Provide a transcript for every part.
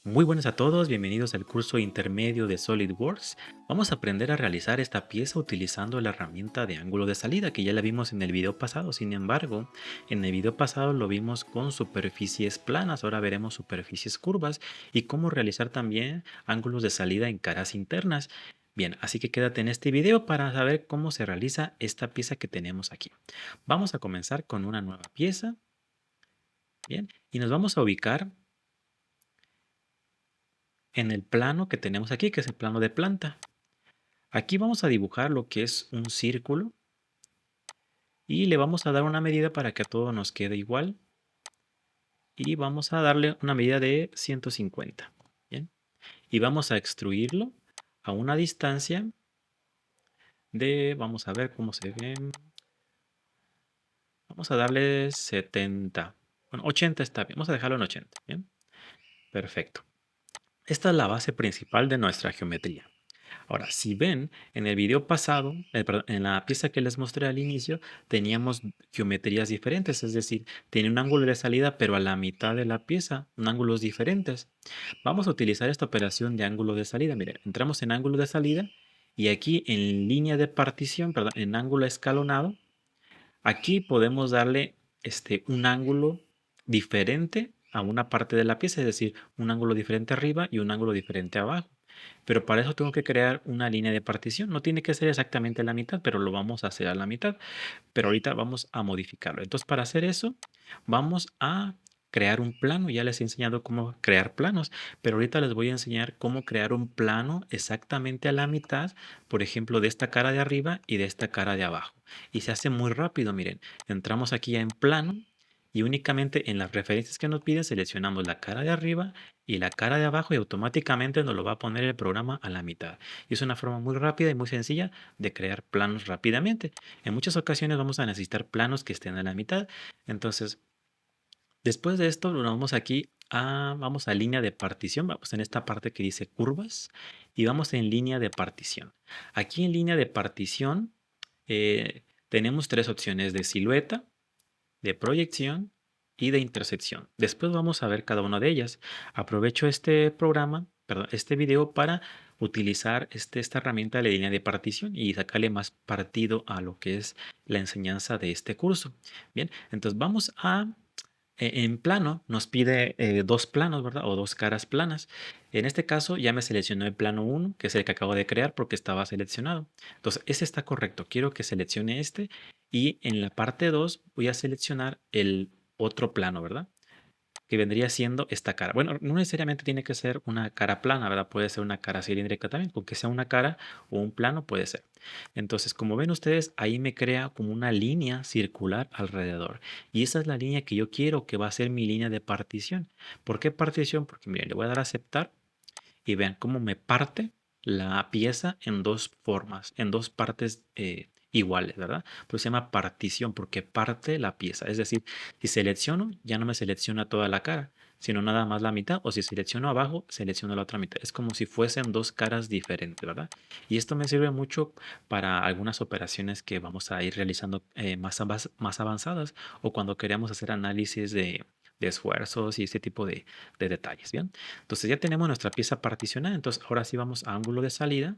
Muy buenas a todos, bienvenidos al curso intermedio de SolidWorks. Vamos a aprender a realizar esta pieza utilizando la herramienta de ángulo de salida que ya la vimos en el video pasado. Sin embargo, en el video pasado lo vimos con superficies planas, ahora veremos superficies curvas y cómo realizar también ángulos de salida en caras internas. Bien, así que quédate en este video para saber cómo se realiza esta pieza que tenemos aquí. Vamos a comenzar con una nueva pieza. Bien, y nos vamos a ubicar en el plano que tenemos aquí, que es el plano de planta. Aquí vamos a dibujar lo que es un círculo y le vamos a dar una medida para que a todo nos quede igual y vamos a darle una medida de 150. Bien, y vamos a extruirlo a una distancia de, vamos a ver cómo se ve, vamos a darle 70. Bueno, 80 está bien, vamos a dejarlo en 80. Bien, perfecto. Esta es la base principal de nuestra geometría. Ahora, si ven, en el video pasado, perdón, en la pieza que les mostré al inicio, teníamos geometrías diferentes, es decir, tiene un ángulo de salida, pero a la mitad de la pieza, un ángulos diferentes. Vamos a utilizar esta operación de ángulo de salida. Miren, entramos en ángulo de salida y aquí en línea de partición, perdón, en ángulo escalonado, aquí podemos darle un ángulo diferente a una parte de la pieza, es decir, un ángulo diferente arriba y un ángulo diferente abajo. Pero para eso tengo que crear una línea de partición. No tiene que ser exactamente la mitad, pero lo vamos a hacer a la mitad. Pero ahorita vamos a modificarlo. Entonces, para hacer eso, vamos a crear un plano. Ya les he enseñado cómo crear planos, pero ahorita les voy a enseñar cómo crear un plano exactamente a la mitad, por ejemplo, de esta cara de arriba y de esta cara de abajo. Y se hace muy rápido, miren. Entramos aquí en plano y únicamente en las referencias que nos piden seleccionamos la cara de arriba y la cara de abajo y automáticamente nos lo va a poner el programa a la mitad. Y es una forma muy rápida y muy sencilla de crear planos rápidamente. En muchas ocasiones vamos a necesitar planos que estén a la mitad. Entonces, después de esto, nos vamos aquí vamos a línea de partición. Vamos en esta parte que dice curvas y vamos en línea de partición. Aquí en línea de partición tenemos tres opciones de silueta, de proyección y de intersección. Después vamos a ver cada una de ellas. Aprovecho este programa, perdón, este video para utilizar esta herramienta de línea de partición y sacarle más partido a lo que es la enseñanza de este curso. Bien, entonces vamos en plano nos pide dos planos, ¿verdad? O dos caras planas. En este caso ya me seleccionó el plano 1, que es el que acabo de crear porque estaba seleccionado. Entonces, ese está correcto. Quiero que seleccione este y en la parte 2 voy a seleccionar el otro plano, ¿verdad? Que vendría siendo esta cara. Bueno, no necesariamente tiene que ser una cara plana, ¿verdad? Puede ser una cara cilíndrica también, con que sea una cara o un plano puede ser. Entonces, como ven ustedes, ahí me crea como una línea circular alrededor. Y esa es la línea que yo quiero que va a ser mi línea de partición. ¿Por qué partición? Porque miren, le voy a dar a aceptar y vean cómo me parte la pieza en dos formas, en dos partes iguales, ¿verdad? Pero se llama partición porque parte la pieza. Es decir, si selecciono, ya no me selecciona toda la cara, sino nada más la mitad, o si selecciono abajo, selecciono la otra mitad. Es como si fuesen dos caras diferentes, ¿verdad? Y esto me sirve mucho para algunas operaciones que vamos a ir realizando más avanzadas o cuando queremos hacer análisis de esfuerzos y ese tipo de detalles, ¿bien? Entonces ya tenemos nuestra pieza particionada. Entonces ahora sí vamos a ángulo de salida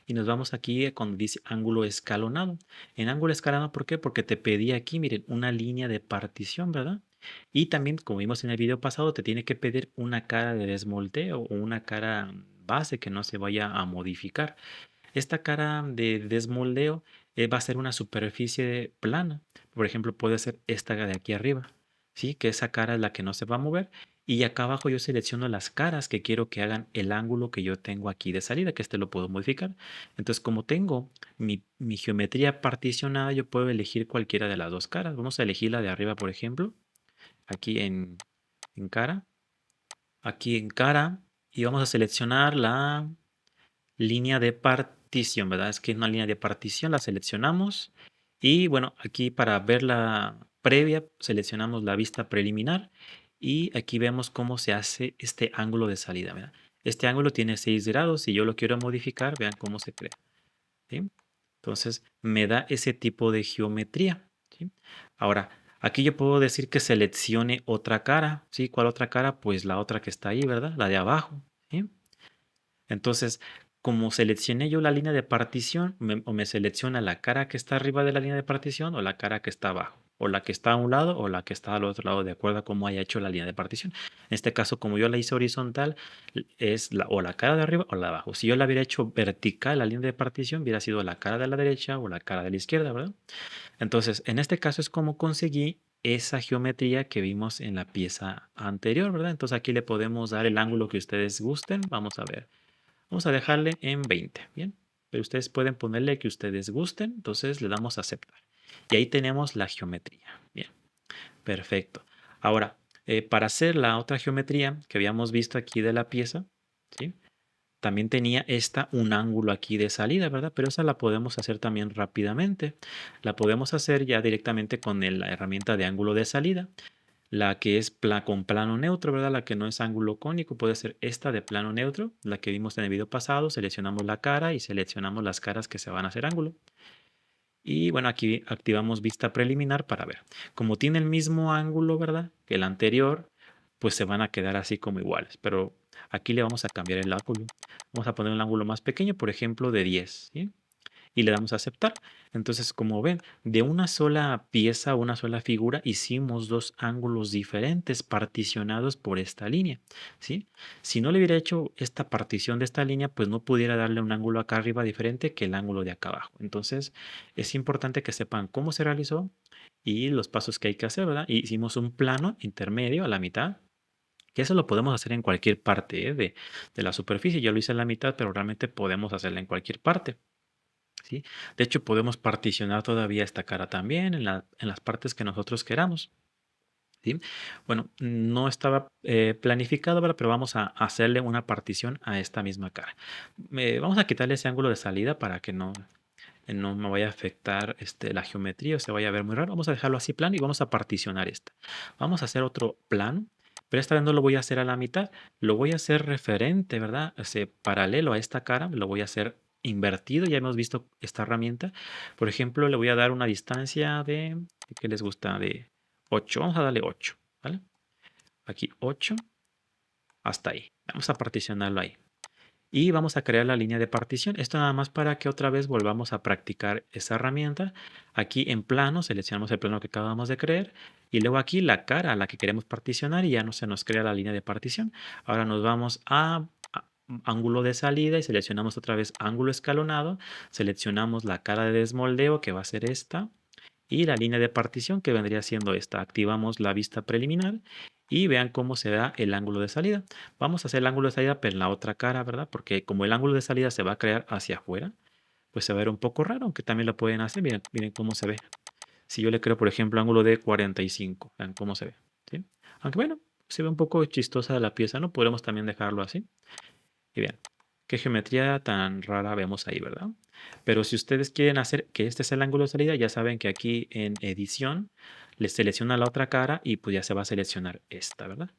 y nos vamos aquí cuando dice ángulo escalonado. En ángulo escalonado, ¿por qué? Porque te pedí aquí, miren, una línea de partición, ¿verdad? Y también, como vimos en el video pasado, te tiene que pedir una cara de desmoldeo o una cara base que no se vaya a modificar. Esta cara de desmoldeo va a ser una superficie plana. Por ejemplo, puede ser esta de aquí arriba, ¿sí? Que esa cara es la que no se va a mover. Y acá abajo yo selecciono las caras que quiero que hagan el ángulo que yo tengo aquí de salida, que este lo puedo modificar. Entonces, como tengo mi geometría particionada, yo puedo elegir cualquiera de las dos caras. Vamos a elegir la de arriba, por ejemplo, aquí en cara, aquí en cara, y vamos a seleccionar la línea de partición, ¿verdad? Es que es una línea de partición, la seleccionamos y bueno, aquí para ver la previa seleccionamos la vista preliminar y aquí vemos cómo se hace este ángulo de salida, ¿verdad? Este ángulo tiene 6 grados, si yo lo quiero modificar, vean cómo se crea, ¿sí? Entonces me da ese tipo de geometría, ¿sí? Ahora, Aquí yo puedo decir que seleccione otra cara, ¿sí? ¿Cuál otra cara? Pues la otra que está ahí, ¿verdad? La de abajo, ¿sí? Entonces, como seleccioné yo la línea de partición, o me selecciona la cara que está arriba de la línea de partición o la cara que está abajo, o la que está a un lado o la que está al otro lado, de acuerdo a cómo haya hecho la línea de partición. En este caso, como yo la hice horizontal, es o la cara de arriba o la de abajo. Si yo la hubiera hecho vertical, la línea de partición hubiera sido la cara de la derecha o la cara de la izquierda, ¿verdad? Entonces, en este caso es como conseguí esa geometría que vimos en la pieza anterior, ¿verdad? Entonces aquí le podemos dar el ángulo que ustedes gusten. Vamos a ver. Vamos a dejarle en 20, ¿bien? Pero ustedes pueden ponerle que ustedes gusten, entonces le damos a aceptar. Y ahí tenemos la geometría. Bien, perfecto. Ahora, para hacer la otra geometría que habíamos visto aquí de la pieza, ¿sí? También tenía esta un ángulo aquí de salida, ¿verdad? Pero esa la podemos hacer también rápidamente. La podemos hacer ya directamente con la herramienta de ángulo de salida. La que es con plano neutro, ¿verdad? La que no es ángulo cónico puede ser esta de plano neutro, la que vimos en el video pasado. Seleccionamos la cara y seleccionamos las caras que se van a hacer ángulo. Y bueno, aquí activamos vista preliminar para ver. Como tiene el mismo ángulo, ¿verdad? Que el anterior, pues se van a quedar así como iguales. Pero aquí le vamos a cambiar el ángulo. Vamos a poner un ángulo más pequeño, por ejemplo, de 10, ¿sí? Y le damos a aceptar. Entonces, como ven, de una sola pieza, una sola figura, hicimos dos ángulos diferentes particionados por esta línea, ¿sí? Si no le hubiera hecho esta partición de esta línea, pues no pudiera darle un ángulo acá arriba diferente que el ángulo de acá abajo. Entonces, es importante que sepan cómo se realizó y los pasos que hay que hacer, ¿verdad? Y hicimos un plano intermedio a la mitad, que eso lo podemos hacer en cualquier parte, de la superficie. Yo lo hice en la mitad, pero realmente podemos hacerla en cualquier parte. ¿Sí? De hecho, podemos particionar todavía esta cara también en las partes que nosotros queramos. ¿Sí? Bueno, no estaba planificado, ¿verdad? Pero vamos a hacerle una partición a esta misma cara. Vamos a quitarle ese ángulo de salida para que no me vaya a afectar la geometría o se vaya a ver muy raro. Vamos a dejarlo así plano y vamos a particionar esta. Vamos a hacer otro plano, pero esta vez no lo voy a hacer a la mitad, lo voy a hacer referente, ¿verdad? O sea, paralelo a esta cara, lo voy a hacer invertido. Ya hemos visto esta herramienta. Por ejemplo, le voy a dar una distancia ¿de qué les gusta? De 8. Vamos a darle 8, ¿vale? Aquí 8 hasta ahí. Vamos a particionarlo ahí. Y vamos a crear la línea de partición. Esto nada más para que otra vez volvamos a practicar esa herramienta. Aquí en plano seleccionamos el plano que acabamos de crear y luego aquí la cara a la que queremos particionar y ya no se nos crea la línea de partición. Ahora nos vamos a ángulo de salida y seleccionamos otra vez ángulo escalonado. Seleccionamos la cara de desmoldeo que va a ser esta y la línea de partición que vendría siendo esta. Activamos la vista preliminar y vean cómo se da el ángulo de salida. Vamos a hacer el ángulo de salida pero en la otra cara, ¿verdad? Porque como el ángulo de salida se va a crear hacia afuera, pues se va a ver un poco raro, aunque también lo pueden hacer. Miren, miren cómo se ve. Si yo le creo, por ejemplo, ángulo de 45, vean cómo se ve. ¿Sí? Aunque bueno, se ve un poco chistosa la pieza, ¿no? Podemos también dejarlo así. Y bien, qué geometría tan rara vemos ahí, ¿verdad? Pero si ustedes quieren hacer que este sea el ángulo de salida, ya saben que aquí en edición les selecciona la otra cara y pues ya se va a seleccionar esta, ¿verdad?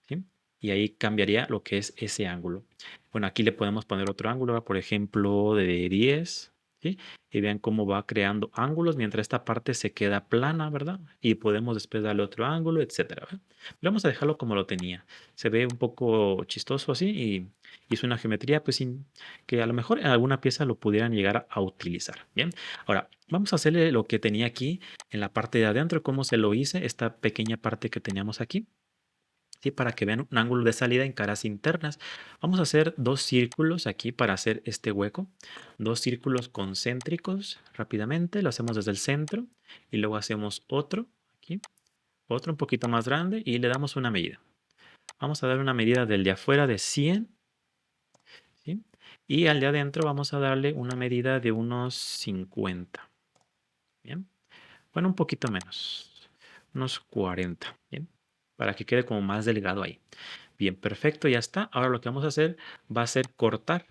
¿Sí? Y ahí cambiaría lo que es ese ángulo. Bueno, aquí le podemos poner otro ángulo, ¿verdad? Por ejemplo, de 10, ¿sí? Y vean cómo va creando ángulos mientras esta parte se queda plana, ¿verdad? Y podemos después darle otro ángulo, etcétera, ¿verdad? Pero vamos a dejarlo como lo tenía. Se ve un poco chistoso así y es una geometría pues que a lo mejor en alguna pieza lo pudieran llegar a utilizar. Bien, ahora vamos a hacerle lo que tenía aquí en la parte de adentro, cómo se lo hice, esta pequeña parte que teníamos aquí. ¿Sí? Para que vean un ángulo de salida en caras internas. Vamos a hacer dos círculos aquí para hacer este hueco. Dos círculos concéntricos rápidamente. Lo hacemos desde el centro y luego hacemos otro aquí. Otro un poquito más grande y le damos una medida. Vamos a dar una medida del de afuera de 100. ¿Sí? Y al de adentro vamos a darle una medida de unos 50. Bien. Bueno, un poquito menos. Unos 40. Bien. Para que quede como más delgado ahí. Bien, perfecto, ya está. Ahora lo que vamos a hacer va a ser cortar,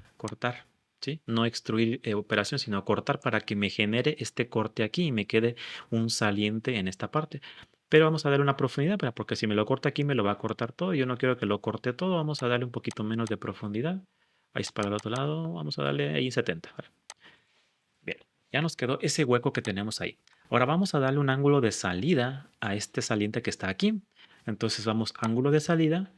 ¿sí? No extruir operación, sino cortar para que me genere este corte aquí y me quede un saliente en esta parte. Pero vamos a darle una profundidad, porque si me lo corta aquí me lo va a cortar todo. Yo no quiero que lo corte todo, vamos a darle un poquito menos de profundidad. Ahí es para el otro lado, vamos a darle ahí 70. ¿Vale? Bien, ya nos quedó ese hueco que tenemos ahí. Ahora vamos a darle un ángulo de salida a este saliente que está aquí. Entonces vamos ángulo de salida,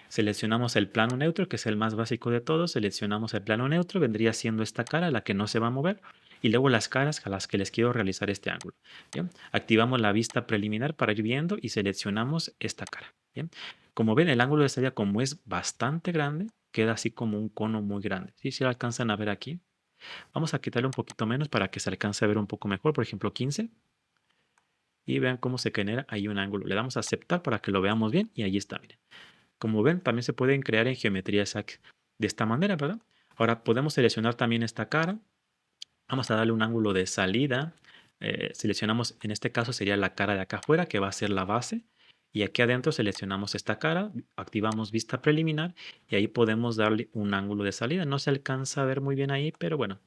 seleccionamos el plano neutro, que es el más básico de todos, seleccionamos el plano neutro, vendría siendo esta cara, la que no se va a mover, y luego las caras a las que les quiero realizar este ángulo. ¿Bien? Activamos la vista preliminar para ir viendo y seleccionamos esta cara. ¿Bien? Como ven, el ángulo de salida, como es bastante grande, queda así como un cono muy grande. ¿Sí? Si lo alcanzan a ver aquí. Vamos a quitarle un poquito menos para que se alcance a ver un poco mejor, por ejemplo 15. Y vean cómo se genera ahí un ángulo. Le damos a aceptar para que lo veamos bien y ahí está, miren. Como ven, también se pueden crear en geometría exacta de esta manera, ¿verdad? Ahora podemos seleccionar también esta cara. Vamos a darle un ángulo de salida. Seleccionamos, en este caso sería la cara de acá afuera, que va a ser la base. Y aquí adentro seleccionamos esta cara, activamos vista preliminar y ahí podemos darle un ángulo de salida. No se alcanza a ver muy bien ahí, pero bueno,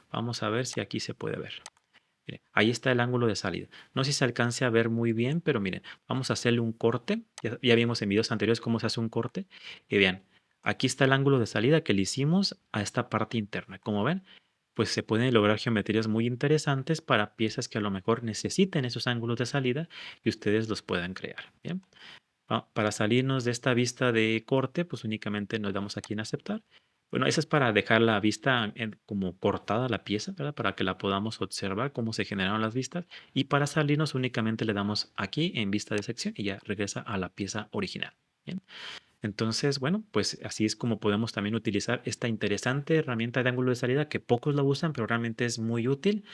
vamos a ver si aquí se puede ver. Miren, ahí está el ángulo de salida. No sé si se alcance a ver muy bien, pero miren, vamos a hacerle un corte. Ya vimos en videos anteriores cómo se hace un corte. Y vean, aquí está el ángulo de salida que le hicimos a esta parte interna. Como ven, pues se pueden lograr geometrías muy interesantes para piezas que a lo mejor necesiten esos ángulos de salida y ustedes los puedan crear. Bien. Para salirnos de esta vista de corte, pues únicamente nos damos aquí en aceptar. Bueno, eso es para dejar la vista como cortada la pieza, ¿verdad? Para que la podamos observar cómo se generaron las vistas. Y para salirnos únicamente le damos aquí en vista de sección y ya regresa a la pieza original. Bien. Entonces, bueno, pues así es como podemos también utilizar esta interesante herramienta de ángulo de salida que pocos la usan, pero realmente es muy útil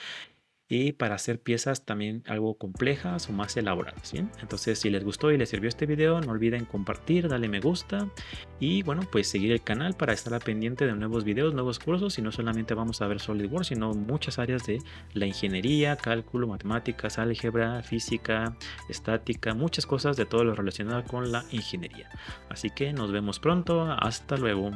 y para hacer piezas también algo complejas o más elaboradas, ¿bien? Entonces, si les gustó y les sirvió este video, no olviden compartir, darle me gusta y bueno, pues seguir el canal para estar al pendiente de nuevos videos, nuevos cursos y no solamente vamos a ver SolidWorks, sino muchas áreas de la ingeniería, cálculo, matemáticas, álgebra, física, estática, muchas cosas de todo lo relacionado con la ingeniería. Así que nos vemos pronto, hasta luego.